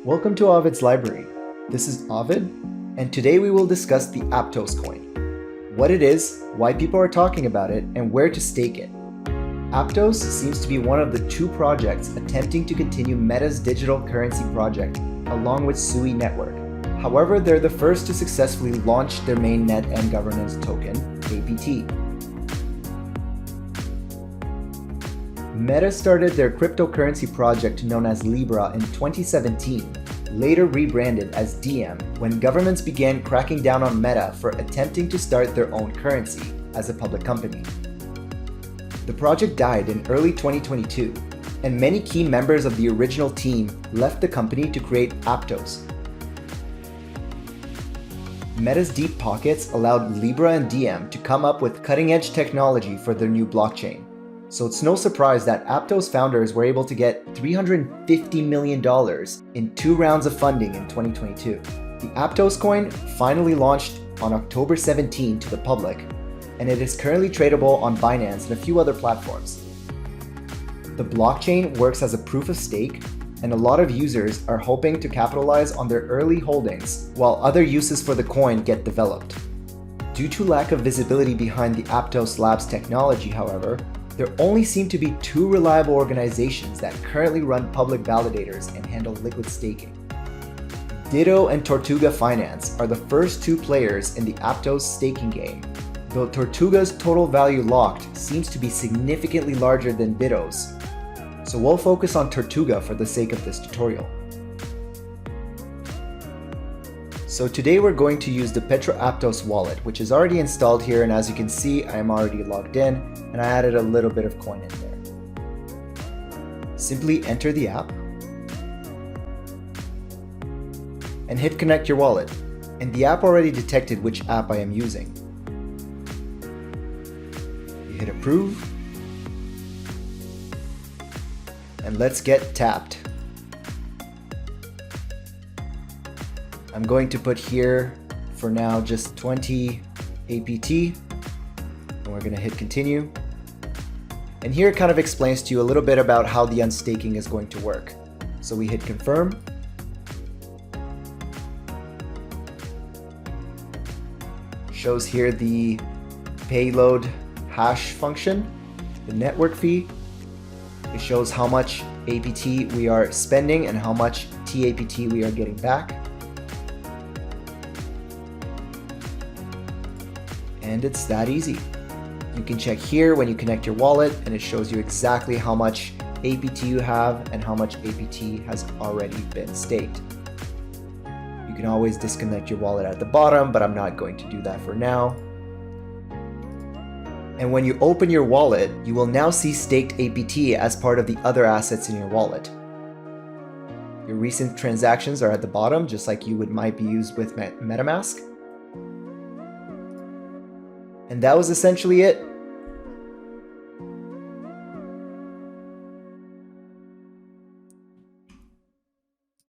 Welcome to Ovid's library. This is Ovid, and today we will discuss the Aptos coin. What it is, why people are talking about it, and where to stake it. Aptos seems to be one of the two projects attempting to continue Meta's digital currency project, along with Sui Network. However, they're the first to successfully launch their mainnet and governance token, APT. Meta started their cryptocurrency project known as Libra in 2017, later rebranded as Diem when governments began cracking down on Meta for attempting to start their own currency as a public company. The project died in early 2022, and many key members of the original team left the company to create Aptos. Meta's deep pockets allowed Libra and Diem to come up with cutting-edge technology for their new blockchain. So it's no surprise that Aptos founders were able to get $350 million in 2 rounds of funding in 2022. The Aptos coin finally launched on October 17 to the public, and it is currently tradable on Binance and a few other platforms. The blockchain works as a proof of stake, and a lot of users are hoping to capitalize on their early holdings while other uses for the coin get developed. Due to lack of visibility behind the Aptos Labs technology, however, there only seem to be 2 reliable organizations that currently run public validators and handle liquid staking. Ditto and Tortuga Finance are the first 2 players in the Aptos staking game, though Tortuga's total value locked seems to be significantly larger than Ditto's. So we'll focus on Tortuga for the sake of this tutorial. So today we're going to use the Petra Aptos wallet, which is already installed here, and as you can see, I am already logged in, and I added a little bit of coin in there. Simply enter the app, and hit connect your wallet, and the app already detected which app I am using. You hit approve, and let's get tapped. I'm going to put here, for now, just 20 APT, and we're gonna hit continue. And here it kind of explains to you a little bit about how the unstaking is going to work. So we hit confirm. Shows here the payload hash function, the network fee. It shows how much APT we are spending and how much TAPT we are getting back. And it's that easy. You can check here when you connect your wallet, and it shows you exactly how much APT you have and how much APT has already been staked. You can always disconnect your wallet at the bottom, but I'm not going to do that for now. And when you open your wallet, you will now see staked APT as part of the other assets in your wallet. Your recent transactions are at the bottom, just like you might be used with MetaMask. And that was essentially it.